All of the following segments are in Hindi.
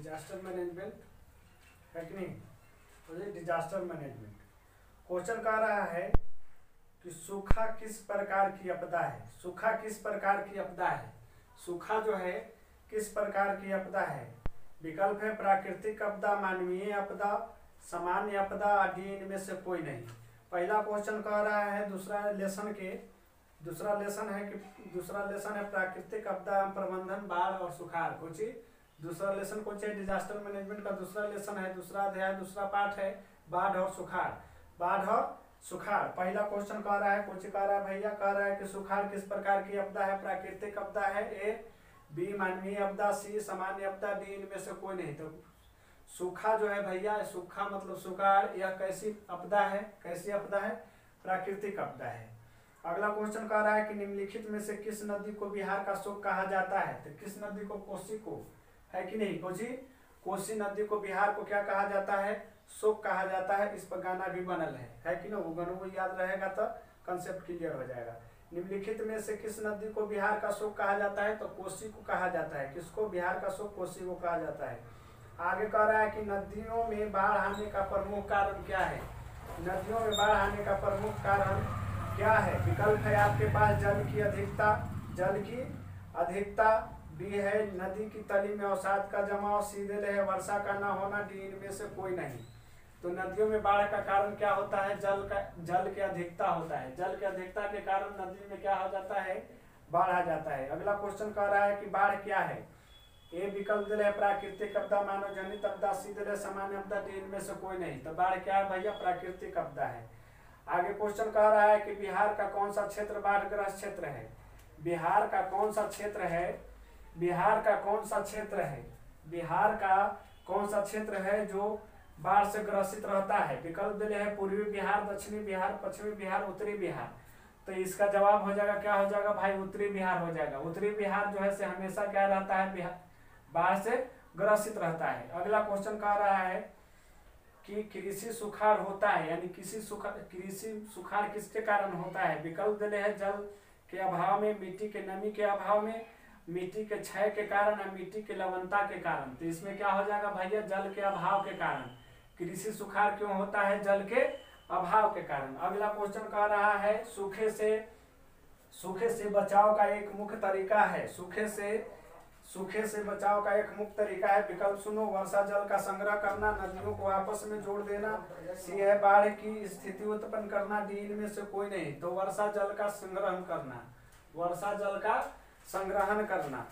डिजास्टर मैनेजमेंट है कि नहीं। तो ये डिजास्टर मैनेजमेंट क्वेश्चन कह रहा है कि सूखा किस प्रकार की आपदा है। सूखा किस प्रकार की आपदा है। सूखा जो है किस प्रकार की आपदा है। विकल्प है प्राकृतिक आपदा, मानवीय आपदा, सामान्य आपदा, आदि इनमें से कोई नहीं। पहला क्वेश्चन कह रहा है दूसरा लेसन है प्राकृतिक आपदा एवं प्रबंधन, बाढ़ और सुखाड़। कुछ दूसरा लेसन कुछ है डिजास्टर मैनेजमेंट का दूसरा लेसन है, दूसरा अध्याय, दूसरा पाठ है बाढ़ और सुखाड़। बाढ़ और सुखाड़ पहला क्वेश्चन कह रहा है। कुछ कह रहा है भैया, कह रहा है कि सुखाड़ किस प्रकार की आपदा है। प्राकृतिक आपदा है, ए, बी मानवीय आपदा, सी सामान्य आपदा, डी इनमें से कोई नहीं। तो सूखा जो है भैया, सूखा मतलब सुखाड़, यह कैसी आपदा है। कैसी आपदा है, प्राकृतिक आपदा है। अगला क्वेश्चन कह रहा है कि निम्नलिखित में से किस नदी को बिहार का शोक कहा जाता है। तो किस नदी को, कोसी को, है कि नहीं। कोसी नदी को बिहार को क्या कहा जाता है, शोक कहा जाता है। इस पर गाना भी बनल है कि नहीं। वो गानों को याद रहेगा तो कंसेप्ट क्लियर हो जाएगा। निम्नलिखित में से किस नदी को बिहार का शोक कहा जाता है। तो कोसी को कहा जाता है। किसको, बिहार का शोक कोसी को कहा जाता है। आगे कह रहा है कि नदियों में बाढ़ आने का प्रमुख कारण क्या है। नदियों में बाढ़ आने का प्रमुख कारण क्या है। विकल्प है आपके पास जल की अधिकता, बी है नदी की तली में अवसाद का जमाव, सी है वर्षा का न होना, डी इनमें से कोई नहीं। तो नदियों में बाढ़ का कारण क्या होता है, जल की अधिकता होता है। जल की अधिकता के कारण नदी में क्या हो जाता है, बाढ़ आ जाता है। अगला क्वेश्चन कह रहा है कि बाढ़ क्या है। ए विकल्प दिले प्राकृतिक आपदा, मानव जनित आपदा, सी दिले सामान्य आपदा, डी इनमें से कोई नहीं। तो बाढ़ क्या है भैया, प्राकृतिक आपदा है। आगे क्वेश्चन कह रहा है कि बिहार का कौन सा क्षेत्र बाढ़ग्रस्त क्षेत्र है। बिहार का कौन सा क्षेत्र है, बिहार का कौन सा क्षेत्र है, बिहार का कौन सा क्षेत्र है जो बाढ़ से ग्रसित रहता है। विकल्प दिले है पूर्वी बिहार, दक्षिणी बिहार, पश्चिमी बिहार, उत्तरी बिहार। तो इसका जवाब हो जाएगा, क्या हो जाएगा भाई, उत्तरी बिहार हो जाएगा। उत्तरी बिहार जो है से हमेशा क्या रहता है, बिहार बाढ़ से ग्रसित रहता है। अगला क्वेश्चन कह रहा है कि कृषि सुखाड़ होता है, यानी कृषि सुखाड़ किसके कारण होता है। विकल्प दिले है जल के अभाव में, मिट्टी के नमी के अभाव में, मिट्टी के क्षय के कारण या मिट्टी के लवणता के कारण। तो इसमें क्या हो जाएगा भैया, जल के अभाव के कारण। कृषि सुखाड़ क्यों होता है, जल के अभाव के कारण। अगला क्वेश्चन कह रहा है सूखे से बचाव का एक मुख्य तरीका है। सूखे से बचाव का एक मुख्य तरीका है। विकल्प सुनो, वर्षा जल का संग्रह करना, नदियों को आपस में जोड़ देना, सी है बाढ़ की स्थिति उत्पन्न करना, डी इनमें से कोई नहीं। तो वर्षा जल का संग्रहण करना, वर्षा जल का संग्रहण करना।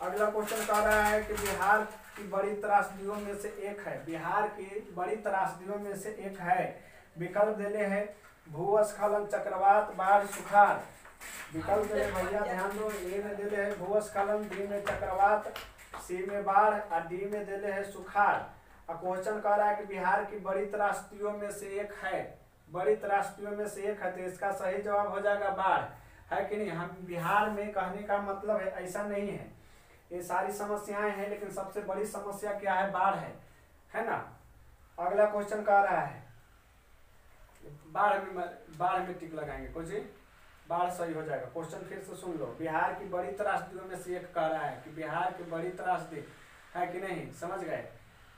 अगला क्वेश्चन कह रहा है कि बिहार की बड़ी त्रासदियों में से एक है। बिहार की बड़ी त्रासदियों में से एक है। विकल्प दिले है भूस्खलन, चक्रवात, बाढ़, सुखाड़। विकल्प दिले भैया ध्यान दो, ए में दिले है भूस्खलन, बी में चक्रवात, सी में बाढ़ और डी में दिले है सुखाड़। और क्वेश्चन कह रहा है कि बिहार की बड़ी त्रासदियों में से एक है। बड़ी त्रासदियों में से एक है, तो इसका सही जवाब हो जाएगा बाढ़, है कि नहीं। हम बिहार में कहने का मतलब है ऐसा नहीं है, ये सारी समस्याएं हैं, लेकिन सबसे बड़ी समस्या क्या है, बाढ़ है ना। अगला क्वेश्चन कह रहा है बाढ़ में टिक लगाएंगे, कुछ बाढ़ सही हो जाएगा। क्वेश्चन फिर से सुन लो, बिहार की बड़ी त्रासदियों में से एक कह रहा है कि बिहार की बड़ी त्रासदी है कि नहीं, समझ गए।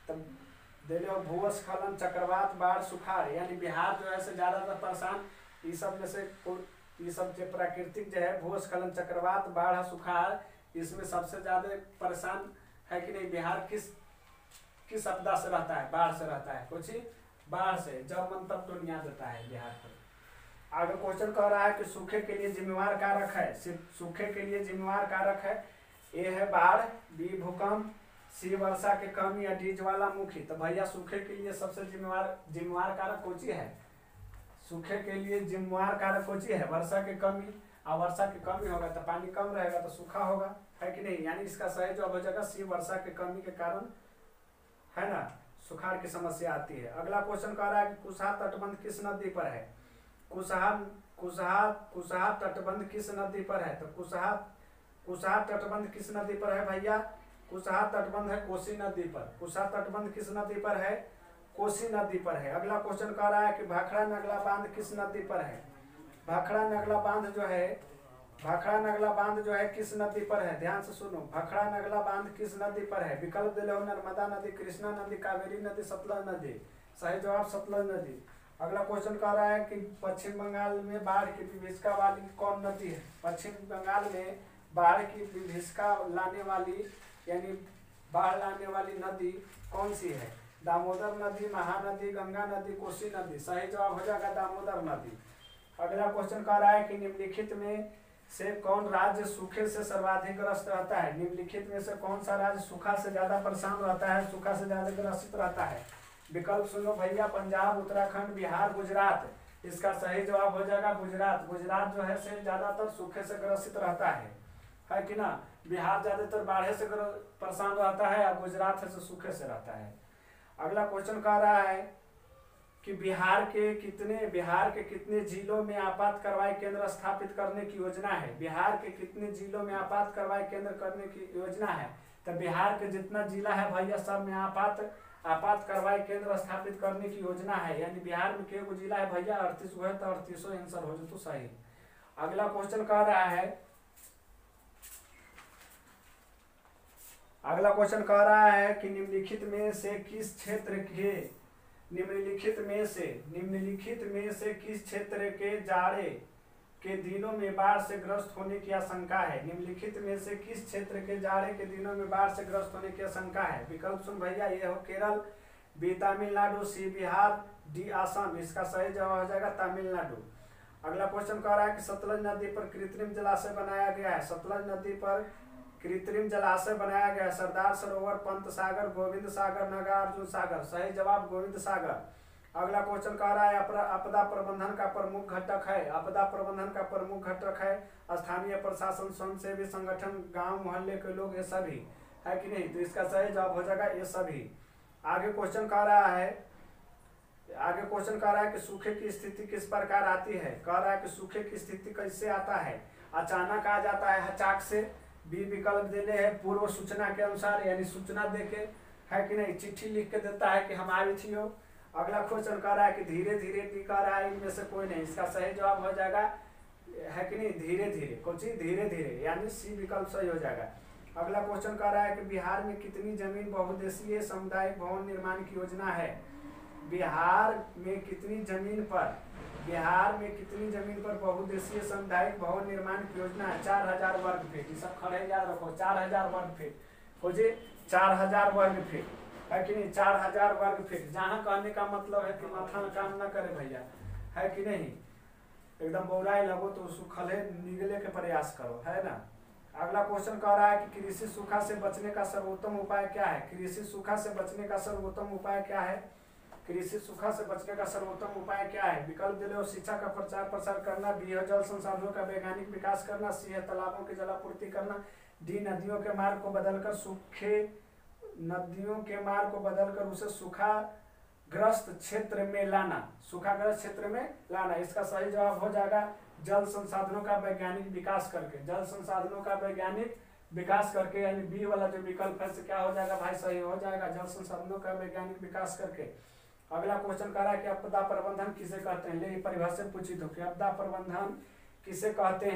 तब दे लो भूस्खलन, चक्रवात, बाढ़, सुखाड़। यानी बिहार जो है से ज्यादातर परेशान ये सब में से, ये सब जो प्राकृतिक जो है भूस्खलन, चक्रवात, बाढ़, सुखाड़, इसमें सबसे ज्यादा परेशान है कि नहीं बिहार। किस आपदा से रहता है, बाढ़ से रहता है। कुछ बाढ़ से, जब मन तब तो न्याय देता है बिहार पर। आगे क्वेश्चन कह रहा है कि सूखे के लिए जिम्मेवार कारक है। सूखे के लिए जिम्मेवार कारक है, ए है बाढ़, बी भूकंप, सी वर्षा के कमी या डी ज्वालामुखी। तो भैया सूखे के लिए सबसे जिम्मेवार कारक कौन सी है। सूखे के लिए जिम्मेवार कारक कौन सी है, वर्षा की कमी। और वर्षा की कमी होगा तो पानी कम रहेगा तो सूखा होगा, है कि नहीं। यानी इसका सही जवाब हो जाएगा सी, वर्षा की कमी के कारण, है ना, सुखाड़ की समस्या आती है। अगला क्वेश्चन कह रहा है कि कुशहा तटबंध किस नदी पर है। कुशहा तटबंध किस नदी पर है। तो कुशहा तटबंध किस नदी पर है भैया, कुशहा तटबंध है कोसी नदी पर। कुशहा तटबंध किस नदी पर है, कोसी नदी पर है। अगला क्वेश्चन कह रहा है कि भाखड़ा नगला बांध किस नदी पर है। भाखड़ा नगला बांध जो है भाखड़ा नगला बांध जो है किस नदी पर है, ध्यान से सुनो, भाखड़ा नगला बांध किस नदी पर है? विकल्प दिले हो नर्मदा नदी, कृष्णा नदी, कावेरी नदी, सतलज नदी। सही जवाब सतलज नदी। अगला क्वेश्चन कह रहा है कि पश्चिम बंगाल में बाढ़ की विभीषिका वाली कौन नदी है? पश्चिम बंगाल में बाढ़ की विभीषिका लाने वाली यानी बाढ़ लाने वाली नदी कौन सी है? दामोदर नदी, महानदी, गंगा नदी, कोसी नदी। सही जवाब हो जाएगा दामोदर नदी। अगला क्वेश्चन कह रहा है कि निम्नलिखित में से कौन राज्य सूखे से सर्वाधिक ग्रस्त रहता है? निम्नलिखित में से कौन सा राज्य सूखा से ज्यादा परेशान रहता है, सूखा से ज्यादा ग्रसित रहता है? विकल्प सुनो भैया, पंजाब, उत्तराखंड, बिहार, गुजरात। इसका सही जवाब हो जाएगा गुजरात। गुजरात जो है से ज्यादातर सूखे से ग्रसित रहता है कि ना? बिहार ज्यादातर बाढ़ से परेशान रहता है और गुजरात से सूखे से रहता है। अगला क्वेश्चन कह रहा है कि बिहार के कितने जिलों में आपात कार्रवाई केंद्र स्थापित करने की योजना है? बिहार के कितने जिलों में आपात कार्रवाई केंद्र करने की योजना है? तो बिहार के जितना जिला है भैया सब में आपात कार्रवाई केंद्र स्थापित करने की योजना है। यानी बिहार में केगो जिला है भैया? 38 हुए तो 38 आंसर हो तो सही। अगला क्वेश्चन कह रहा है कि निम्नलिखित में से किस क्षेत्र के जाड़े के दिनों में बाढ़ से ग्रस्त होने की आशंका है? निम्नलिखित में से किस क्षेत्र के जाड़े के दिनों में बाढ़ से ग्रस्त होने की आशंका है? विकल्प सुन भैया, ये हो केरल, बी तमिलनाडु, सी बिहार, डी असम। इसका सही जवाब हो जाएगा तमिलनाडु। अगला क्वेश्चन कह रहा है कि सतलज नदी पर कृत्रिम जलाशय बनाया गया है। सतलज नदी पर कृत्रिम जलाशय बनाया गया है। सरदार सरोवर, पंत सागर, गोविंद सागर, नागार्जुन सागर। सही जवाब गोविंद सागर। अगला क्वेश्चन कह रहा है आपदा प्रबंधन का प्रमुख घटक है। आपदा प्रबंधन का प्रमुख घटक है स्थानीय प्रशासन, स्वयंसेवी संगठन, गांव मोहल्ले के लोग, ये सभी है कि नहीं? तो इसका सही जवाब हो जाएगा ये सभी। आगे क्वेश्चन कह रहा है कि सूखे की स्थिति किस प्रकार आती है? कह रहा है कि सूखे की स्थिति कैसे आता है? अचानक आ जाता है, हचाक से। बी विकल्प देने हैं पूर्व सूचना के अनुसार, यानी सूचना देके, है कि नहीं? चिट्ठी लिख के देता है कि हम आ रही हो। अगला क्वेश्चन कह रहा है कि धीरे धीरे डी कह रहा है, इनमें से कोई नहीं। इसका सही जवाब हो जाएगा है कि नहीं? धीरे धीरे। कुछ धीरे धीरे, यानी सी विकल्प सही हो जाएगा। अगला क्वेश्चन कह रहा है कि बिहार में कितनी जमीन बहुउद्देशीय सामुदायिक भवन निर्माण की योजना है? बिहार में कितनी जमीन पर बहुउद्देशीय सामुदायिक भवन निर्माण की योजना है? 4000 वर्ग फीट। सब खड़े याद रखो, 4000 वर्ग फीट। खोजे 4000 वर्ग फीट, है कि नहीं? 4000 वर्ग फीट। जहाँ कहने का मतलब है कि माथा में काम न करे भैया, है कि नहीं? एकदम बौराई लगो तो उसको खले निगले के प्रयास करो, है ना? अगला क्वेश्चन कह रहा है कि कृषि सूखा से बचने का सर्वोत्तम उपाय क्या है? कृषि सूखा से बचने का सर्वोत्तम उपाय क्या है? कृषि सूखा से बचने का सर्वोत्तम उपाय क्या है? विकल्प दिले हो शिक्षा का प्रचार प्रसार करना, बी है जल संसाधनों का वैज्ञानिक विकास करना, सी है तालाबों की जलापूर्ति करना, डी नदियों के मार्ग को बदलकर उसे सूखाग्रस्त क्षेत्र में लाना। इसका सही जवाब हो जाएगा जल संसाधनों का वैज्ञानिक विकास करके। यानी बी वाला जो विकल्प है क्या हो जाएगा भाई? सही हो जाएगा, जल संसाधनों का वैज्ञानिक विकास करके। अगला क्वेश्चन कह रहा है कि आपदा प्रबंधन किसे कहते हैं? ले परिभाषा पूछी तो कि आपदा प्रबंधन किसे कहते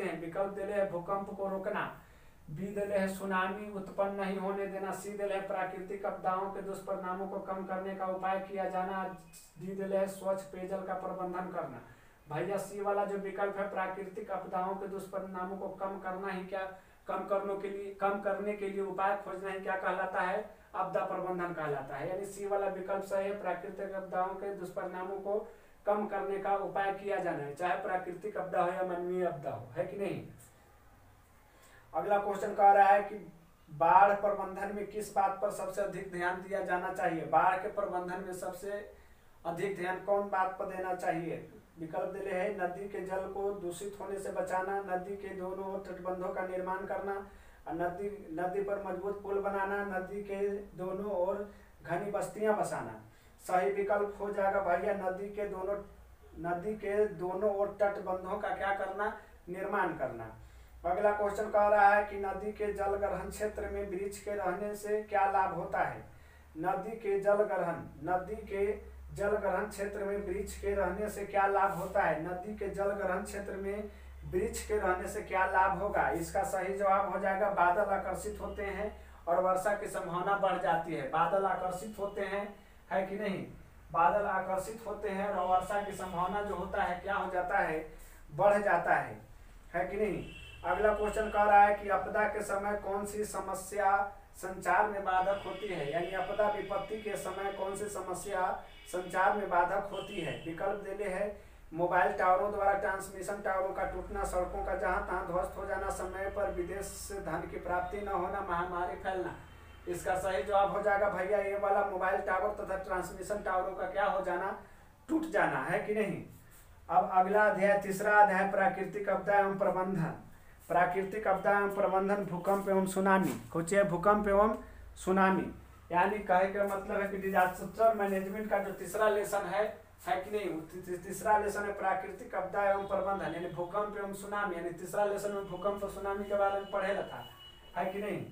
हैं? विकल्प दिले है भूकंप को रोकना, बी दिले है सुनामी उत्पन्न नहीं होने देना, सी दिले है प्राकृतिक आपदाओं के दुष्परिणामों को कम करने का उपाय किया जाना, डी दिले है स्वच्छ पेयजल का प्रबंधन करना। भैया सी वाला जो विकल्प है प्राकृतिक आपदाओं के दुष्परिणामों को कम करने के लिए उपाय खोजना ही क्या कहलाता है? आपदा प्रबंधन कहलाता है। यानी सी वाला विकल्प सही है, प्राकृतिक आपदाओं के दुष्परिणामों को कम करने का उपाय किया जाना है, चाहे प्राकृतिक आपदा हो या मानवीय आपदा हो, है कि नहीं? अगला क्वेश्चन कह रहा है कि बाढ़ प्रबंधन में किस बात पर सबसे अधिक ध्यान दिया जाना चाहिए? बाढ़ के प्रबंधन में सबसे अधिक ध्यान कौन बात पर देना चाहिए? विकल्प दिले है नदी के जल को दूषित होने से बचाना, नदी के दोनों ओर तटबंधों का निर्माण करना, नदी पर मजबूत पुल बनाना, नदी के दोनों ओर घनी बस्तियां बसाना। सही विकल्प हो जाएगा भैया नदी के दोनों ओर तटबंधों का क्या करना? निर्माण करना। अगला क्वेश्चन कह रहा है कि नदी के जलग्रहण क्षेत्र में वृक्ष के रहने से क्या लाभ होता है? नदी के जल ग्रहण क्षेत्र में वृक्ष के रहने से क्या लाभ होता है? नदी के जल ग्रहण क्षेत्र में वृक्ष के रहने से क्या लाभ होगा? इसका सही जवाब हो जाएगा बादल आकर्षित होते हैं और वर्षा की संभावना बढ़ जाती है। बादल आकर्षित होते हैं, है कि नहीं? बादल आकर्षित होते हैं और वर्षा की संभावना जो होता है क्या हो जाता है? बढ़ जाता है कि नहीं? अगला क्वेश्चन कह रहा है कि आपदा के समय कौन सी समस्या संचार में बाधक होती है? यानी आपदा विपत्ति के समय कौन सी समस्या संचार में बाधक होती है? विकल्प देने हैं मोबाइल टावरों द्वारा ट्रांसमिशन टावरों का टूटना, सड़कों का जहां तहां ध्वस्त हो जाना, समय पर विदेश से धन की प्राप्ति न होना, महामारी फैलना। इसका सही जवाब हो जाएगा भैया ये वाला, मोबाइल टावर तथा ट्रांसमिशन टावरों का क्या हो जाना? टूट जाना, है कि नहीं? अब अगला अध्याय, तीसरा अध्याय, प्राकृतिक आपदा एवं प्रबंधन। प्राकृतिक आपदा एवं प्रबंधन, भूकंप एवं सुनामी। कुछ है भूकंप एवं सुनामी, यानी कहे का मतलब है कि डिजास्टर मैनेजमेंट का जो तीसरा लेसन है कि नहीं? तीसरा लेसन है प्राकृतिक आपदा एवं प्रबंधन, यानी भूकंप एवं सुनामी। यानी तीसरा लेसन में भूकंप और सुनामी के बारे में पढ़ेला था, है कि नहीं?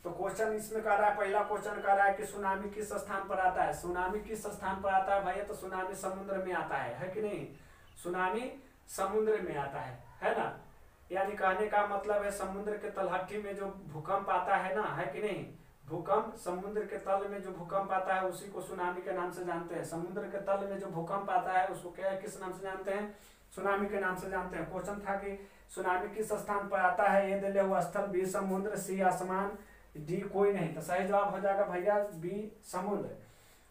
तो क्वेश्चन इसमें कह रहा है, पहला क्वेश्चन कह रहा है कि सुनामी किस स्थान पर आता है? सुनामी किस स्थान पर आता है भैया? तो सुनामी समुद्र में आता है कि नहीं? सुनामी समुद्र में आता है ना? यानी कहने का मतलब है समुद्र के तलहटी में जो भूकंप आता है ना, है कि नहीं? भूकंप समुद्र के तल में जो भूकंप आता है उसी को सुनामी के नाम से जानते हैं। समुद्र के तल में जो भूकंप आता है उसको क्या किस नाम से जानते हैं? सुनामी के नाम से जानते हैं। क्वेश्चन था कि सुनामी किस स्थान पर आता है? ए दिले हुआ स्थल, बी समुद्र, सी आसमान, डी कोई नहीं। तो सही जवाब हो जाएगा भैया बी समुद्र।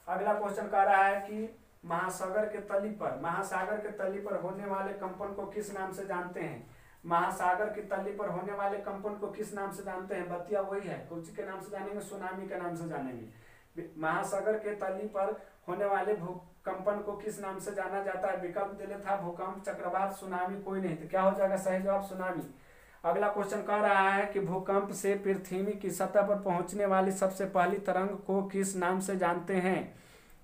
अगला क्वेश्चन कह रहा है कि महासागर के तली पर होने वाले कंपन को किस नाम से जानते हैं? महासागर की तली पर होने वाले कंपन को किस नाम से जानते हैं? बतिया वही है, कुछ के नाम से जानेंगे? सुनामी के नाम से जानेंगे। महासागर के तली पर होने वाले भूकंपन को किस नाम से जाना जाता है? विकल्प दिले था भूकंप, चक्रवात, सुनामी, कोई नहीं। तो क्या हो जाएगा सही जवाब? सुनामी। अगला क्वेश्चन कह रहा है कि भूकंप से पृथ्वी की सतह पर पहुंचने वाली सबसे पहली तरंग को किस नाम से जानते हैं?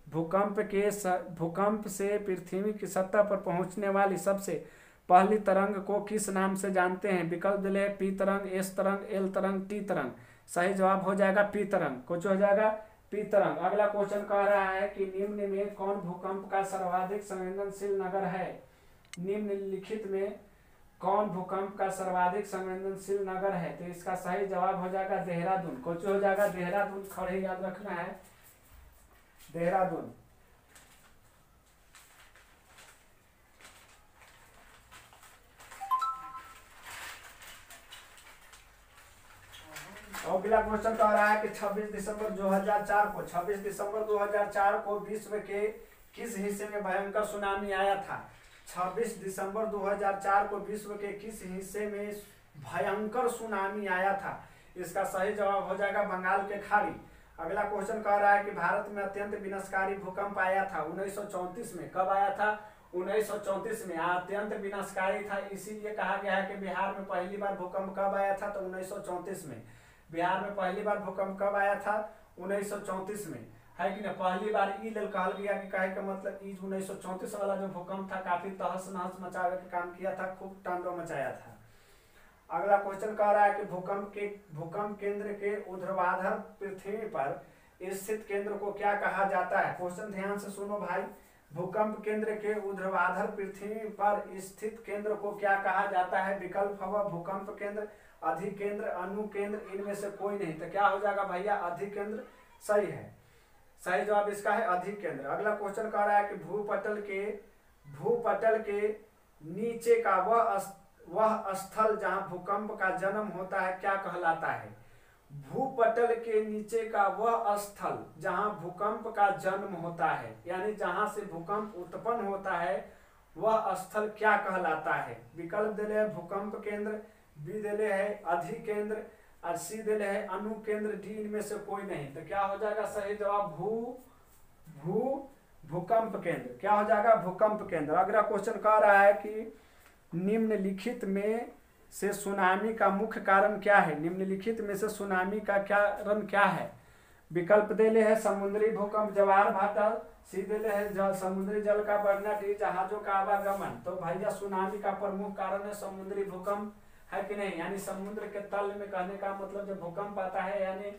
भूकंप से पृथ्वी की सतह पर पहुंचने वाली सबसे पहली तरंग को किस नाम से जानते हैं? विकल्प दिले पी तरंग, एस तरंग, एल तरंग, टी तरंग। सही जवाब हो जाएगा पी तरंग। कुछ हो जाएगा पी तरंग। अगला क्वेश्चन कह रहा है कि निम्न में कौन भूकंप का सर्वाधिक संवेदनशील नगर है? निम्नलिखित में कौन भूकंप का सर्वाधिक संवेदनशील नगर है? तो इसका सही जवाब हो जाएगा देहरादून। कुछ हो जाएगा देहरादून। खड़े याद रखना है, देहरादून। अगला क्वेश्चन कह रहा है कि 26 दिसंबर 2004 को विश्व के किस हिस्से में भयंकर सुनामी आया था? 26 दिसंबर 2004 को विश्व के किस हिस्से में भयंकर सुनामी आया था? इसका सही जवाब हो जाएगा बंगाल के खाड़ी। अगला क्वेश्चन कह रहा है कि भारत में अत्यंत विनाशकारी भूकंप आया था 1934 में। कब आया था? 1934 में। अत्यंत विनाशकारी था, इसीलिए कहा गया है कि बिहार में पहली बार भूकंप कब आया था? तो 1934 में। बिहार में पहली बार भूकंप कब आया था? 1934 में, है कि ना? पहली बार ई लेल कहल गया कि कहे का मतलब ई 1934 वाला जो भूकंप था काफी तहस नहस मचावे के काम किया था, खूब तांडव मचाया था। अगला क्वेश्चन कह रहा है कि भूकंप केंद्र के ऊर्ध्वाधर पृथ्वी पर स्थित केंद्र को क्या कहा जाता है? क्वेश्चन ध्यान से सुनो भाई। भूकंप केंद्र के ऊर्ध्वाधर पृथ्वी पर स्थित केंद्र को क्या कहा जाता है? विकल्प होगा भूकंप केंद्र, अधिकेंद्र, अनुकेंद्र, इनमें से कोई नहीं। तो क्या हो जाएगा भैया? अधिकेंद्र सही है। सही जवाब इसका है अधिकेंद्र। अगला क्वेश्चन कह रहा है कि भूपटल के नीचे का वह स्थल जहां भूकंप का जन्म होता है क्या कहलाता है? भूपटल के नीचे का वह स्थल जहां भूकंप का जन्म होता है, यानी जहां से भूकंप उत्पन्न होता है, वह स्थल क्या कहलाता है? विकल्प दिले है भूकंप केंद्र, बी दिले है अधिकेंद्र और सी दिले है अनुकेंद्र, डी इनमें से कोई नहीं। तो क्या हो जाएगा सही जवाब? भूकंप केंद्र। क्या हो जाएगा? भूकंप केंद्र। अगला क्वेश्चन कह रहा है कि निम्नलिखित में से सुनामी का मुख्य कारण क्या है? निम्नलिखित में से सुनामी का कारण क्या है? विकल्प दिले है समुद्री भूकंप, ज्वार भाटा, सी दिले है समुद्री जल का बढ़ना, डी जहाजों का आवागमन। तो भैया सुनामी का प्रमुख कारण है समुद्री भूकंप, है कि नहीं? यानी समुद्र के तल में, कहने का मतलब जब भूकंप आता है यानी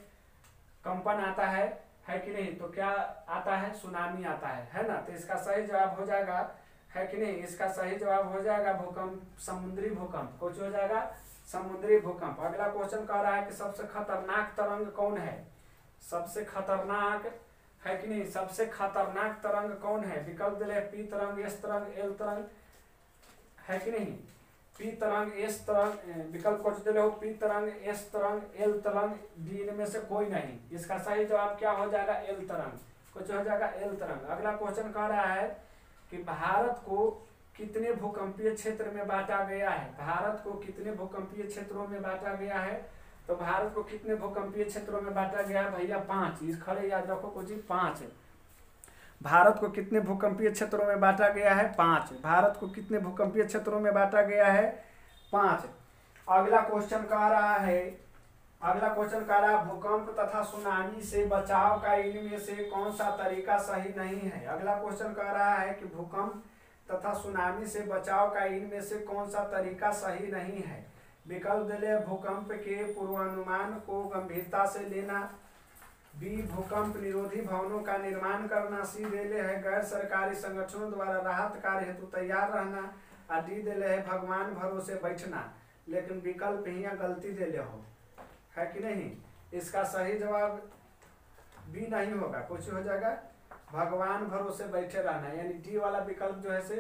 कंपन आता है है कि नहीं, तो क्या आता है, सुनामी आता है ना। तो इसका सही जवाब हो जाएगा, है कि नहीं, इसका सही जवाब हो जाएगा भूकंप, समुद्री भूकंप। कुछ हो जाएगा समुद्री भूकंप। अगला क्वेश्चन कह रहा है कि सबसे खतरनाक तरंग कौन है, सबसे खतरनाक, है कि नहीं, सबसे खतरनाक तरंग कौन है। विकल्प दिले पी तरंग, एस तरंग, एल तरंग, है कि नहीं, पी तरंग, एस तरंग, विकल्प कुछ दिले हो, पी तरंग, एस तरंग, एल तरंग, डी इनमें से कोई नहीं। इसका सही जवाब क्या हो जाएगा, एल तरंग। कुछ हो जाएगा एल तरंग। अगला क्वेश्चन कह रहा है कि भारत को कितने भूकंपीय क्षेत्र में बांटा गया है, भारत को कितने भूकंपीय क्षेत्रों में बांटा गया है। तो भारत को कितने भूकंपीय क्षेत्रों में बांटा गया है भैया, 5। इस खड़े याद रखो को जी, 5। भारत को कितने भूकंपीय क्षेत्रों में बांटा गया है, 5। भारत को कितने भूकंपीय क्षेत्रों में बांटा गया है, 5। अगला क्वेश्चन कह रहा है, भूकंप तथा सुनामी से बचाव का इनमें से कौन सा तरीका सही नहीं है। अगला क्वेश्चन कह रहा है कि भूकंप तथा सुनामी से बचाव का इनमें से कौन सा तरीका सही नहीं है। विकल्प दिले भूकंप के पूर्वानुमान को गंभीरता से लेना, बी भूकंप निरोधी भवनों का निर्माण करना, सी दिले है गैर सरकारी संगठनों द्वारा राहत कार्य हेतु तैयार रहना, और डी दिले है भगवान भरोसे बैठना। लेकिन विकल्प यहाँ गलती दिले हो, है कि नहीं। इसका सही जवाब बी नहीं होगा, कुछ हो जाएगा भगवान भरोसे बैठे रहना, यानी डी वाला विकल्प जो है से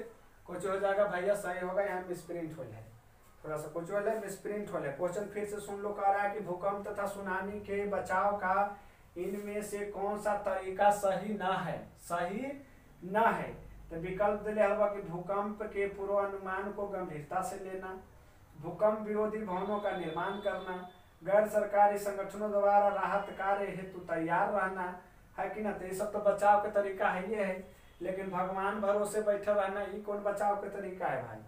कुछ हो जाएगा भैया, सही होगा। यहाँ मिसप्रिंट हो जाए, थोड़ा सा कुछ हो जाए, मिसप्रिंट हो जाए। क्वेश्चन फिर से सुन लो, कह रहा है कि भूकंप तथा सुनामी के बचाव का इनमें से कौन सा तरीका सही ना है, सही ना है। तो विकल्प दिले हलवा कि भूकंप के पूर्वानुमान को गंभीरता से लेना, भूकंप विरोधी भवनों का निर्माण करना, गैर सरकारी संगठनों द्वारा राहत कार्य हेतु तैयार रहना, है कि ना। तो ये सब तो बचाव का तरीका है ये है, लेकिन भगवान भरोसे बैठे रहना ये कौन बचाव का तरीका है भाई,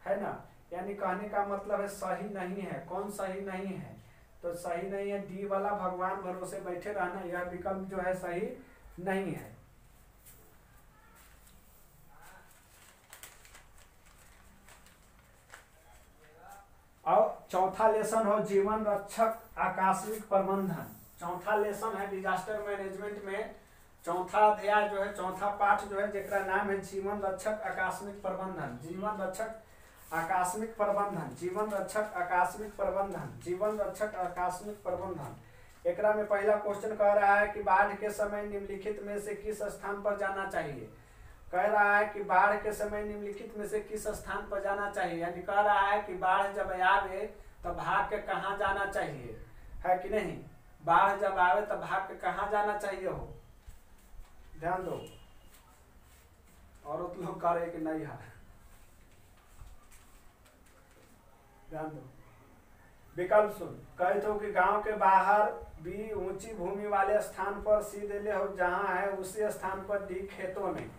है ना। यानी कहने का मतलब है सही नहीं है। कौन सही नहीं है, तो सही नहीं है डी वाला भगवान भरोसे बैठे रहना, यह विकल्प जो है सही नहीं है। और चौथा लेसन हो जीवन रक्षक आकस्मिक प्रबंधन। चौथा लेसन है डिजास्टर मैनेजमेंट में, चौथा अध्याय जो है, चौथा पाठ जो है, जेकरा नाम है जीवन रक्षक आकस्मिक प्रबंधन। जीवन रक्षक आकस्मिक प्रबंधन, जीवन रक्षक आकस्मिक प्रबंधन, जीवन रक्षक आकस्मिक प्रबंधन। एकरा में पहला क्वेश्चन कह रहा है कि बाढ़ के समय निम्नलिखित में से किस स्थान पर जाना चाहिए। कह रहा है कि बाढ़ के समय निम्नलिखित में से किस स्थान पर जाना चाहिए, यानी कह रहा है कि बाढ़ जब आवे तो भाग के कहाँ जाना चाहिए, है कि नहीं। बाढ़ जब आवे तो भाग के कहाँ जाना चाहिए हो, ध्यान दो। औरत लोग करे कि नहीं है, ध्यान दो। विकल्प सुन, कहे तो कि गांव के बाहर, बी ऊंची भूमि वाले स्थान पर, सी दिले हो जहाँ है उसी स्थान पर, डी खेतों में।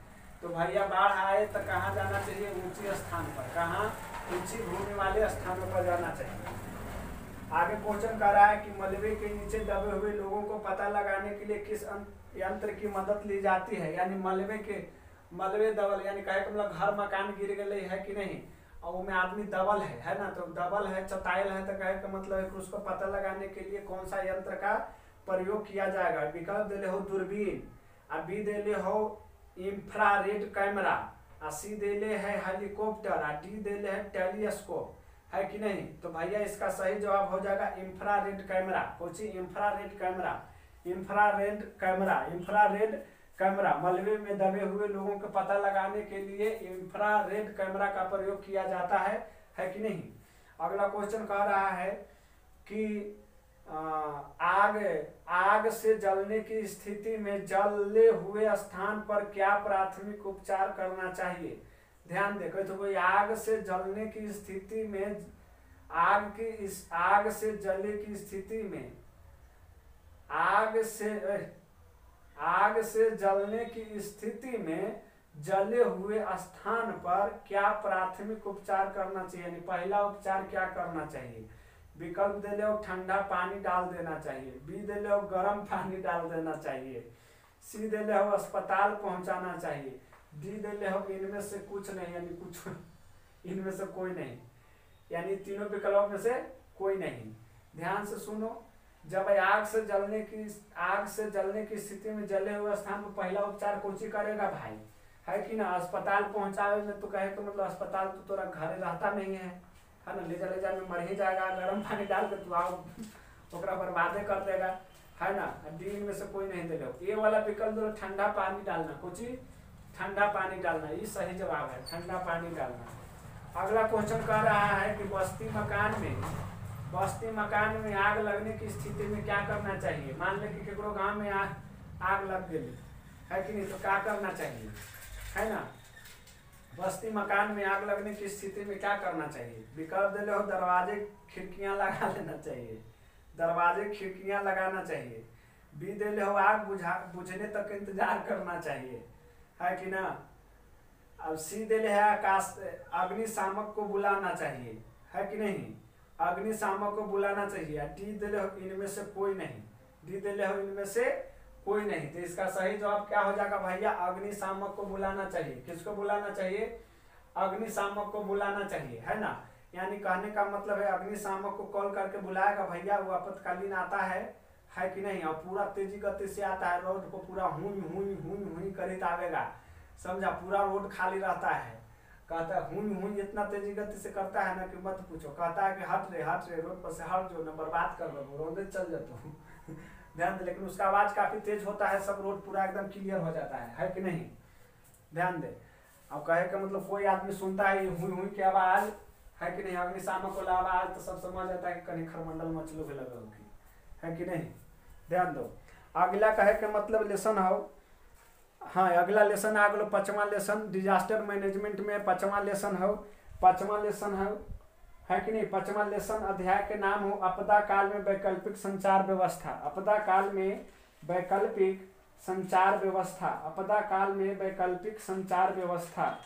तो भैया बाढ़ आए तो कहाँ जाना चाहिए, ऊंची स्थान पर। कहाँ, ऊंची भूमि वाले स्थानों पर जाना चाहिए। आगे क्वेश्चन कर रहा है कि मलबे के नीचे दबे हुए लोगों को पता लगाने के लिए किस यंत्र की मदद ली जाती है। यानी मलबे दबल, यानी कहे कि मतलब घर मकान गिर गए है कि नहीं, और उसमें आदमी दबल है ना, तो दबल है, चटाइल है, तो कहे का मतलब है कि उसको पता लगाने के लिए कौन सा यंत्र का प्रयोग किया जाएगा। विकल्प दिले हो दूरबीन, और बी दिले हो इंफ्रारेड कैमरा, और सी दिले है हेलीकॉप्टर, और डी दिले है टेलीस्कोप, है कि नहीं। तो भैया इसका सही जवाब हो जाएगा इंफ्रारेड कैमरा। पूछी infrared camera, infrared camera, infrared camera. मलबे में दबे हुए लोगों को पता लगाने के लिए इंफ्रारेड कैमरा का प्रयोग किया जाता है कि नहीं। अगला क्वेश्चन कह रहा है कि आग से जलने की स्थिति में जले हुए स्थान पर क्या प्राथमिक उपचार करना चाहिए। ध्यान देखो, तो कोई आग से जलने की स्थिति में, आग से जलने की स्थिति में, आग से जलने की स्थिति में जले हुए स्थान पर क्या प्राथमिक उपचार करना चाहिए, यानी पहला उपचार क्या करना चाहिए। विकल्प दे लो ठंडा पानी डाल देना चाहिए, बी दे लो गर्म पानी डाल देना चाहिए, सी दे लो अस्पताल पहुंचाना चाहिए, डी दे लो इनमें से कुछ नहीं, यानी कुछ इनमें से कोई नहीं, यानी तीनों विकल्पों में से कोई नहीं। ध्यान से सुनो, जब आग से जलने की स्थिति में जले हुए स्थान पर पहला उपचार कौन सी करेगा भाई, है कि ना। अस्पताल पहुंचावे में तो कहे तो मतलब अस्पताल तो तोरा घरे रहता नहीं है ना, ले जा में मर ही जाएगा, गर्म पानी डाल के तू आओ ओकरा बर्बादे कर देगा, है ना। दिन में से कोई नहीं दे लो। ये वाला विकल्प दो, ठंडा पानी डालना, कुछ ठंडा पानी डालना, ये सही जवाब है, ठंडा पानी डालना। अगला क्वेश्चन कह रहा है कि बस्ती मकान में आग लगने की स्थिति में क्या करना चाहिए। मान ले कि केकरो गांव में आग लग गई है कि नहीं, तो क्या करना चाहिए, है ना। बस्ती मकान में आग लगने की स्थिति में क्या करना चाहिए। विकल्प दे लो, दरवाजे खिड़कियां लगा लेना चाहिए, दरवाजे खिड़कियां लगाना चाहिए। बी दे लो, आग बुझने तक इंतजार करना चाहिए, है कि ना। अब सी दे ले, अग्निशामक को बुलाना चाहिए, है कि नहीं, अग्निशामक को बुलाना चाहिए। डी दे ले, इनमें से कोई नहीं, डी दे ले, इनमें से कोई नहीं। तो इसका सही जवाब क्या हो जाएगा भैया, अग्निशामक को बुलाना चाहिए। किसको बुलाना चाहिए, अग्निशामक को बुलाना चाहिए, है ना। यानी कहने का मतलब है अग्निशामक को कॉल करके बुलाएगा भैया, वो आपातकालीन आता है कि नहीं, और पूरा तेजी गति से आता है, रोड को पूरा हुई करित आवेगा, समझा। पूरा रोड खाली रहता है, कहता है हुई इतना तेजी गति से करता है ना कि मत पूछो। कहता है कि हट रे रोड पर से हट जो, न बर्बाद कर दो, रोड चल जाता ध्यान दे। लेकिन उसका आवाज काफी तेज होता है, सब रोड पूरा एकदम क्लियर हो जाता है कि नहीं, ध्यान दे। अब कहे का मतलब कोई आदमी सुनता है हुई की आवाज, है कि नहीं, अग्निशामक को आवाज, तो सब समझ जाता है कि कहीं खरमंडल मचलो भी लगा होगी, है कि नहीं, ध्यान दो। अगला कहे के मतलब लेसन हो, हाँ अगला लेसन आ गलो 5वां लेसन डिजास्टर मैनेजमेंट में 5वां लेसन हो, 5वां लेसन है कि नहीं। 5वां लेसन अध्याय के नाम हो आपदा काल में वैकल्पिक संचार व्यवस्था। आपदा काल में वैकल्पिक संचार व्यवस्था, आपदा काल में वैकल्पिक संचार व्यवस्था।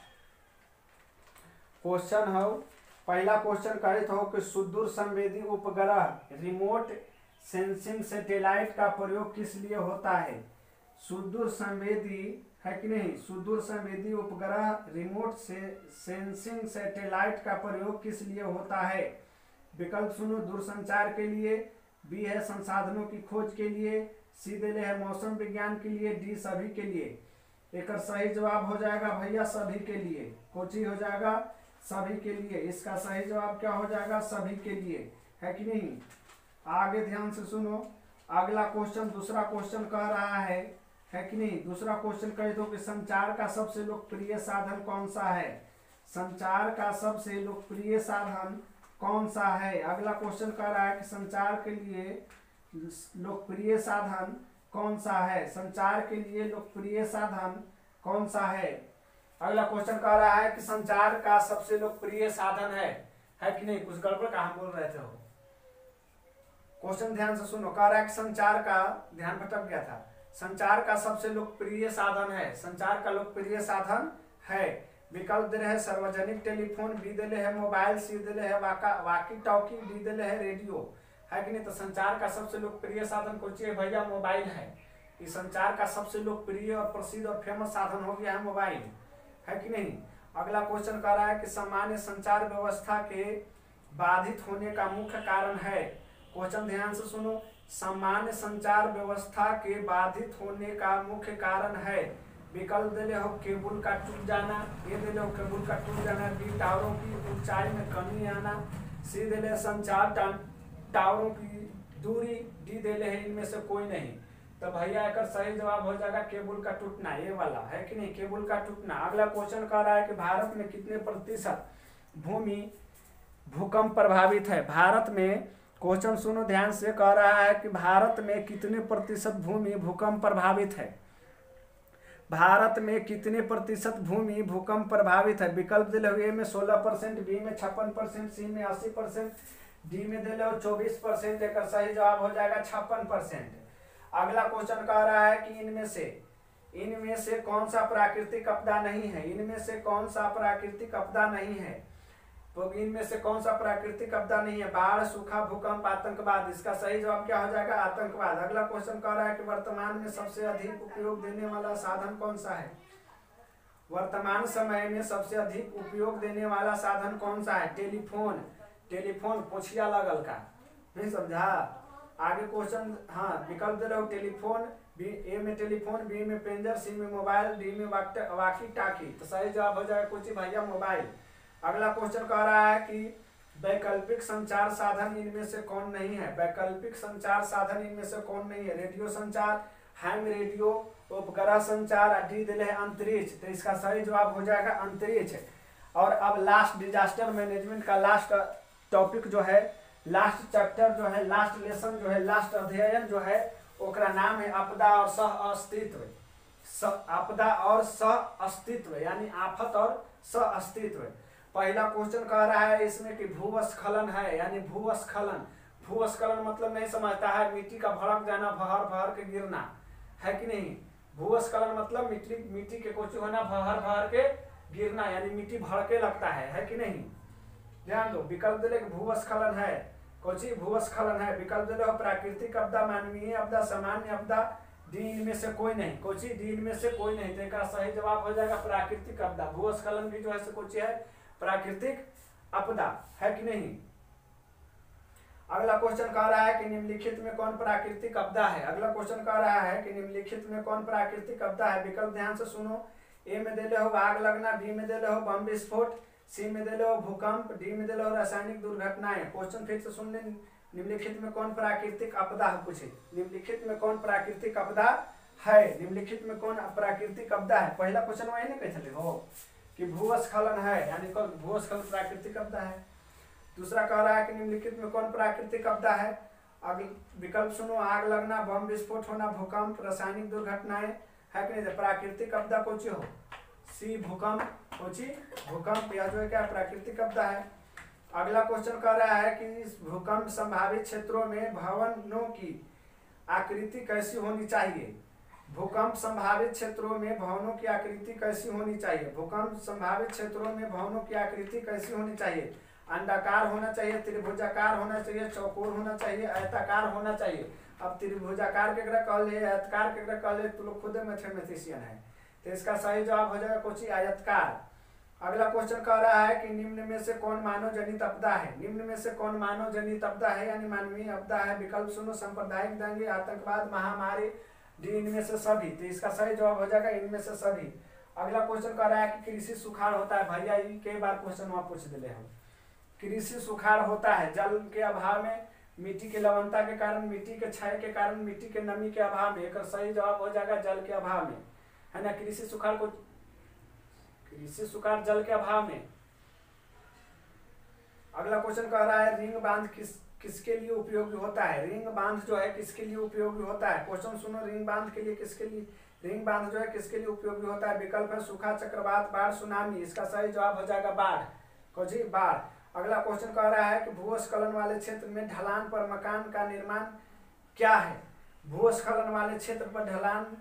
क्वेश्चन हो, पहला क्वेश्चन कहित हो कि सुदूर संवेदी उपग्रह रिमोट सेंसिंग सैटेलाइट का प्रयोग किस लिए होता है। सुदूर संवेदी, है कि नहीं, सुदूर संवेदी उपग्रह रिमोट सेंसिंग सैटेलाइट का प्रयोग किस लिए होता है। विकल्प सुनो, दूरसंचार के लिए, बी है संसाधनों की खोज के लिए, सी दे है मौसम विज्ञान के लिए, डी सभी के लिए। एक सही जवाब हो जाएगा भैया सभी के लिए, कोची हो जाएगा सभी के लिए। इसका सही जवाब क्या हो जाएगा, सभी के लिए, है कि नहीं। आगे ध्यान से सुनो, अगला क्वेश्चन, दूसरा क्वेश्चन कह रहा है कि नहीं। दूसरा क्वेश्चन कहे तो कि संचार का सबसे लोकप्रिय साधन कौन सा है। संचार का सबसे लोकप्रिय साधन कौन सा है। अगला क्वेश्चन कह रहा है कि संचार के लिए लोकप्रिय साधन कौन सा है, संचार के लिए लोकप्रिय साधन कौन सा है। अगला क्वेश्चन कह रहा है कि संचार का सबसे लोकप्रिय साधन है कि नहीं। कुछ गड़बड़ का हम बोल रहे थे हो। क्वेश्चन ध्यान से सुनो, कह रहा है कि संचार का, ध्यान भटक गया था, संचार का सबसे लोकप्रिय साधन है, संचार का लोकप्रिय साधन है। विकल्प दे रहे हैं सार्वजनिक टेलीफोन, बी दे है मोबाइल, सी दे है वाकी टॉकी, डी दे है रेडियो, है कि नहीं। तो संचार का सबसे लोकप्रिय साधन कौन सी है भैया, मोबाइल है। इस संचार का सबसे लोकप्रिय और प्रसिद्ध और फेमस साधन हो गया है मोबाइल, है कि नहीं। अगला क्वेश्चन कह रहा है कि सामान्य संचार व्यवस्था के बाधित होने का मुख्य कारण है। क्वेश्चन ध्यान से सुनो, सामान्य संचार व्यवस्था के बाधित होने का मुख्य कारण है। विकल्प दे हो केबल का टूट जाना, ये दे लो केबल का टूट जाना, बी टावरों की ऊंचाई में कमी आना, सी दे ले संचार टावरों की दूरी, डी दे ले इनमें से कोई नहीं। तो भैया एक सही जवाब हो जाएगा केबल का टूटना, ये वाला, है कि नहीं, केबल का टूटना। अगला क्वेश्चन कह रहा है कि भारत में कितने प्रतिशत भूमि भूकंप प्रभावित है। भारत में, क्वेश्चन सुनो ध्यान से, कह रहा है कि भारत में कितने प्रतिशत भूमि भूकंप प्रभावित है। भारत में कितने प्रतिशत भूमि भूकंप प्रभावित है। विकल्प दे लो, ए में 16%, बी में 56%, सी में 80%, डी में दे लो 24%। एक सही जवाब हो जाएगा 56%। अगला क्वेश्चन कह रहा है कि इनमें से कौन सा प्राकृतिक आपदा नहीं है। इनमें से कौन सा प्राकृतिक आपदा नहीं है। तो इनमें से कौन सा प्राकृतिक आपदा नहीं है, बाढ़, सूखा, भूकंप, आतंकवाद। इसका सही जवाब क्या हो जाएगा, आतंकवाद। अगला क्वेश्चन कह रहा है कि वर्तमान में सबसे अधिक उपयोग देने वाला साधन कौन सा है। वर्तमान समय में सबसे अधिक उपयोग देने वाला साधन कौन सा है। टेलीफोन, टेलीफोन पोछिया लगल का, नहीं समझा। आगे क्वेश्चन, हाँ विकल्प दे रहे हो टेलीफोन, ए में टेलीफोन, बी में पेंजर, सी में मोबाइल, डी में वाकी टाकी। तो सही जवाब हो जाएगा कुछ भैया मोबाइल। अगला क्वेश्चन कह रहा है कि वैकल्पिक संचार साधन इनमें से कौन नहीं है। वैकल्पिक संचार साधन इनमें से कौन नहीं है। रेडियो संचार, हैम रेडियो, उपग्रह संचार, डी दिले है अंतरिक्ष। तो इसका सही जवाब हो जाएगा अंतरिक्ष। और अब लास्ट डिजास्टर मैनेजमेंट का लास्ट टॉपिक जो है, लास्ट चैप्टर जो है, लास्ट लेसन जो है, लास्ट अध्ययन जो है, ओकरा नाम है आपदा और सह अस्तित्व। आपदा और सह अस्तित्व यानी आफत और सह अस्तित्व। पहला क्वेश्चन कह रहा है इसमें कि भूस्खलन है, यानी भूस्खलन। भूस्खलन मतलब नहीं समझता है, मिट्टी का भड़क जाना, भहर भहर के गिरना, है कि नहीं। भूस्खलन मतलब मिट्टी के कुछ होना, भहर भहर के गिरना, यानी मिट्टी भड़के लगता है कि नहीं। ध्यान दो, विकल्प दिले भूस्खलन है, कुछ भूस्खलन है। विकल्प दिले हो प्राकृतिक आपदा, मानवीय आपदा, सामान्य आपदा, डी इनमें से कोई नहीं। कुछ डी इनमें से कोई नहीं। तो इसका सही जवाब हो जाएगा प्राकृतिक आपदा। भूस्खलन भी जो है कुछ है प्राकृतिक आपदा, है कि नहीं। अगला क्वेश्चन कह रहा है कि निम्नलिखित में कौन प्राकृतिक आपदा है। अगला क्वेश्चन कह रहा है कि निम्नलिखित में कौन प्राकृतिक आपदा है। विकल्प ध्यान से सुनो। ए में दे हो आग लगना, बी में दे हो बम विस्फोट, सी में दे हो भूकंप, डी में दे हो रासायनिक दुर्घटनाएं। क्वेश्चन फिर से सुनने, निम्नलिखित में कौन प्राकृतिक आपदा है पूछे। निम्नलिखित में कौन प्राकृतिक आपदा है। निम्नलिखित में कौन प्राकृतिक आपदा है। पहला क्वेश्चन वही नहीं कहते हो कि भूस्खलन है, यानी भूस्खलन प्राकृतिक आपदा है। दूसरा कह रहा है कि निम्नलिखित में कौन प्राकृतिक आपदा है। विकल्प सुनो, आग लगना, बम विस्फोट होना, भूकंप, रासायनिक दुर्घटनाएं, है कि नहीं। प्राकृतिक आपदा कौन हो, सी भूकंप, भूकंप या जो है क्या प्राकृतिक आपदा है। अगला क्वेश्चन कह रहा है कि इस भूकंप संभावित क्षेत्रों में भवनों की आकृति कैसी होनी चाहिए। भूकंप संभावित क्षेत्रों में भवनों की आकृति कैसी होनी चाहिए। भूकंप संभावित क्षेत्रों में भवनों की आकृति कैसी होनी चाहिए। अंडाकार होना चाहिए, त्रिभुजाकार होना चाहिए, चौकोर होना चाहिए, आयताकार होना चाहिए। अब त्रिभुजाकार के कह ले, आयतकार के कह ले, तो लोग खुद मैथमेटिशियन है। तो इसका सही जवाब हो जाएगा कुछ आयतकार। अगला क्वेश्चन कह रहा है कि निम्न में से कौन मानव जनित आपदा है। निम्न में से कौन मानव जनित आपदा है, यानी मानवीय आपदा है। विकल्प सुनो, सांप्रदायिक दंगे, आतंकवाद, महामारी, डी इनमें से सभी। तो इसका सही जवाब हो जाएगा इनमें से सभी। अगला क्वेश्चन कह रहा है कि कृषि सुखाड़ होता है। भैया ये कई बार क्वेश्चन वहां पूछ दिले हम। कृषि सुखाड़ होता है जल के अभाव में, मिट्टी के लवणता के कारण, मिट्टी के क्षय के कारण, मिट्टी के नमी के अभाव में। एक सही जवाब हो जाएगा जल के अभाव में, है ना। कृषि सुखाड़ को, कृषि सुखाड़ जल के अभाव में। अगला क्वेश्चन कह रहा है रिंग बांध किसके लिए उपयोगी होता है। रिंग बांध जो है किसके लिए उपयोगी होता है। क्वेश्चन सुनो, रिंग बांध के लिए किसके लिए, रिंग बांध जो है किसके लिए उपयोगी होता है। विकल्प है सूखा, चक्रवात, बाढ़, सुनामी। इसका सही जवाब हो जाएगा बाढ़, कुछ बाढ़। अगला क्वेश्चन कह रहा है कि भूस्खलन वाले क्षेत्र में ढलान पर मकान का निर्माण क्या है। भूस्खलन वाले क्षेत्र पर ढलान,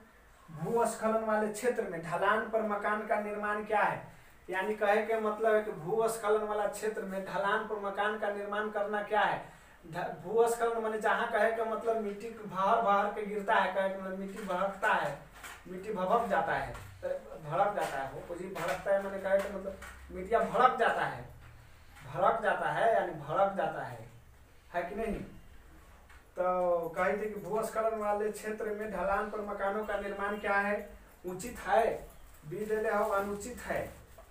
भूस्खलन वाले क्षेत्र में ढलान पर मकान का निर्माण क्या है। यानी कहे के मतलब है कि भूस्खलन वाला क्षेत्र में ढलान पर मकान का निर्माण करना क्या है। भूस्खलन माने जहाँ कहे के मतलब मिट्टी भर भर के गिरता है, कहे के मतलब मिट्टी भड़कता है, मिट्टी भभक जाता है, भड़क जाता है। वो कुछ भड़कता है, मैंने कहे के मतलब मिट्टिया भड़क जाता है, भड़क जाता है यानी भड़क जाता है कि नहीं। तो कही थी कि भूस्खलन वाले क्षेत्र में ढलान पर मकानों का निर्माण क्या है, उचित है। बी दे हो अनुचित है,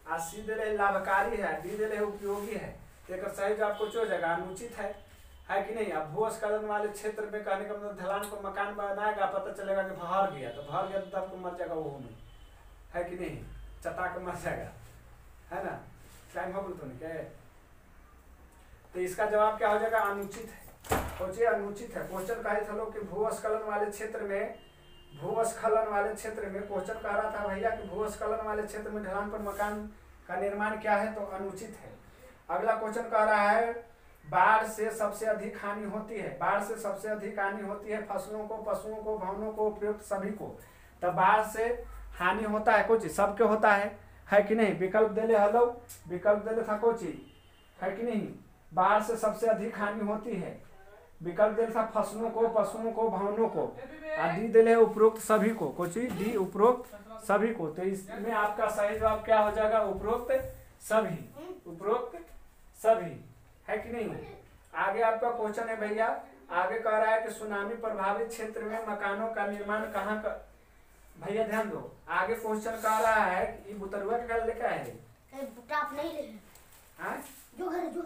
आ सी दे लाभकारी है, डी दे उपयोगी है। तो एक सही जवाब कुछ हो जाएगा अनुचित है कि नहीं। अब भूस्खलन वाले क्षेत्र में कहने का मतलब ढलान पर मकान बनाएगा, पता चलेगा कि भर गया, तो भर गया तो तब मर जाएगा वो में, है कि नहीं, चटा के मर जाएगा, है ना। टाइम हो गया तो नहीं क्या है। तो इसका जवाब क्या हो जाएगा अनुचित है, सोचिए अनुचित है। क्वेश्चन कहे थे लोग कि भूस्खलन वाले क्षेत्र में, भूस्खलन वाले क्षेत्र में क्वेश्चन कह रहा था भैया कि भूस्खलन वाले क्षेत्र में ढलान पर मकान का निर्माण क्या है, तो अनुचित है। अगला क्वेश्चन कह रहा है बाढ़ से सबसे अधिक हानि होती है। बाढ़ से सबसे अधिक हानि होती है फसलों को, पशुओं को, भवनों को, उपयुक्त सभी को। तो बाढ़ से हानि होता है कुछ सबके होता है कि नहीं। विकल्प दे ले हलो, विकल्प दे ले था कुछ, है कि नहीं। बाढ़ से सबसे अधिक हानि होती है। विकल्प दे था फसलों को, पशुओं को, भवनों को। डी दे ले उपरोक्त सभी को, कुछ डी उपरोक्त सभी को। तो इसमें आपका सही जवाब क्या हो जाएगा, उपरोक्त सभी, उपरोक्त सभी, है कि नहीं। आगे आपका क्वेश्चन है भैया आगे कह रहा है कि सुनामी प्रभावित क्षेत्र में मकानों का निर्माण कहाँ कर। भैया ध्यान दो, आगे क्वेश्चन कह रहा है कि बुतरुआ का घर लेकर है आप नहीं ले हाँ? जो घर जो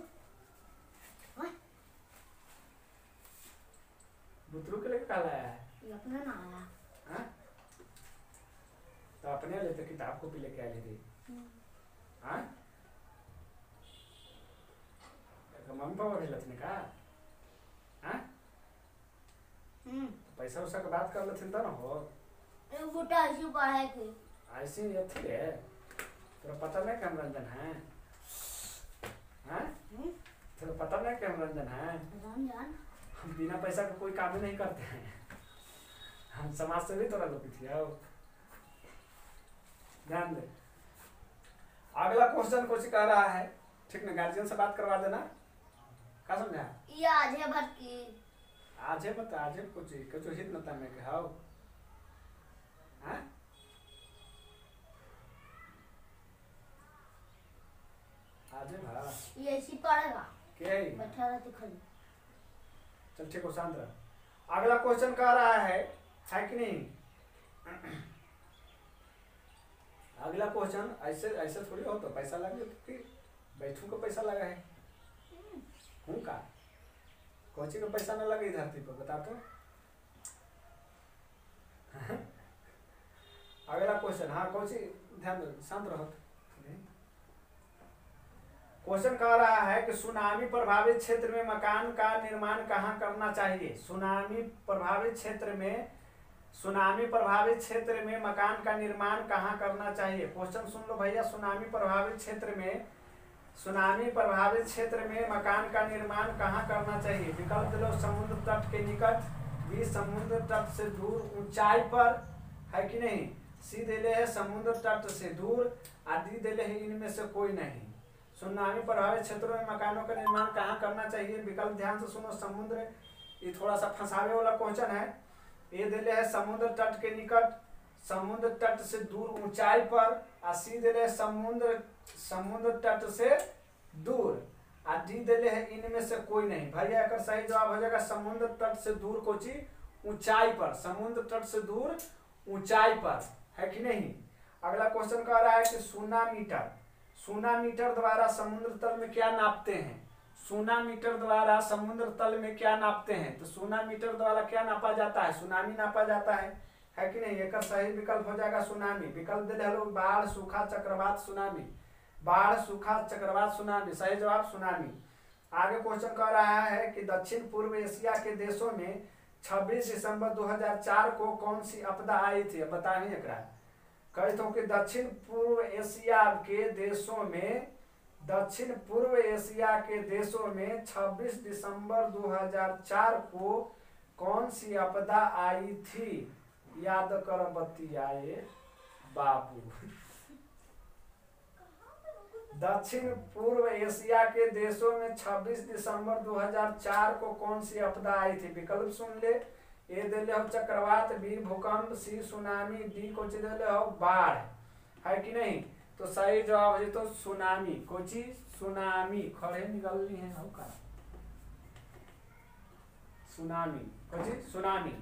बुतरू के लेकर कहा लाया है ये अपना ना आया हाँ? तो अपने लेते किताब कॉपी लेके आए थे हाँ? मम्मी पापा भेजलत ने कहा हाँ? पैसा उसा का बात कर लेते ना हो बूटा ऐसी है कि ऐसी अथी है तेरा पता नहीं कि हम रंजन है हाँ? तेरा पता नहीं कि हम रंजन है रंजन हम बिना पैसा का कोई काम ही नहीं करते हैं हम समाज से भी तोरा लोग थी ध्यान दे। अगला क्वेश्चन कुछ कह रहा है ठीक ना, गार्जियन से बात करवा देना क्या समझा ये आज है भर की आज है बता आज है कुछ हित नता में के हाउ हाँ? आज है भा ये ऐसी पड़ेगा के बैठा रहती खाली चल ठीक हो शांत रह। अगला क्वेश्चन कह रहा है कि नहीं। अगला क्वेश्चन ऐसे ऐसे थोड़ी हो तो पैसा लगे तो फिर बैठू का पैसा लगा है हूँ का कोची का पैसा न लगे धरती पर बता तो अगला क्वेश्चन हाँ कोची ध्यान दो शांत रहो। क्वेश्चन कह रहा है कि सुनामी प्रभावित क्षेत्र में मकान का निर्माण कहाँ करना चाहिए। सुनामी प्रभावित क्षेत्र में मकान का निर्माण कहाँ करना चाहिए। क्वेश्चन सुन लो भैया। सुनामी प्रभावित क्षेत्र में मकान का निर्माण कहाँ करना चाहिए। विकल्प दे लो समुद्र तट के निकट, बी समुद्र तट से दूर ऊंचाई पर है कि नहीं, सी दे ले है समुद्र तट से दूर, आदि दे ले है इनमें से कोई नहीं। सुनामी प्रभावित क्षेत्रों में मकानों का निर्माण कहाँ करना चाहिए। विकल्प ध्यान से सुनो। समुद्र, ये थोड़ा सा फंसावे वाला क्वेश्चन है। ये दे ले है समुद्र तट के निकट, समुद्र तट से दूर ऊंचाई पर, और सी दे ले समुद्र तट से दूर, और डी दे ले है इनमें से कोई नहीं। भैया एक सही जवाब हो जाएगा समुद्र तट से दूर कोची ऊंचाई पर, समुद्र तट से दूर ऊंचाई पर है कि नहीं। अगला क्वेश्चन कह रहा है कि सूना मीटर द्वारा समुद्र तल में क्या नापते हैं। सूना मीटर द्वारा समुद्र तल में क्या नापते हैं। तो सूना मीटर द्वारा क्या नापा जाता है, सुनामी नापा जाता है कि नहीं। एक सही विकल्प हो जाएगा सुनामी। विकल्प दे लो बाढ़, सूखा, चक्रवात, सुनामी। बाढ़, सूखा, चक्रवात, सुनामी। सही जवाब सुनामी। आगे क्वेश्चन कह रहा है कि दक्षिण पूर्व एशिया के देशों में 26 दिसंबर 2004 को कौन सी आपदा आई थी। बताइए एकरा। कहते हो कि दक्षिण पूर्व एशिया के देशों में 26 दिसंबर 2004 को कौन सी आपदा आई थी। याद कर बतियाए बाबू। दक्षिण पूर्व एशिया के देशों में 26 दिसंबर 2004 को कौन सी आपदा आई थी। विकल्प सुन ले। ए दे ले हो चक्रवात, बी भूकंप, सी सुनामी, डी कोची दे ले हो बाढ़ है कि नहीं। तो सही जवाब है तो सुनामी। कोची सुनामी खड़े निकलनी है का सुनामी। कोची सुनामी।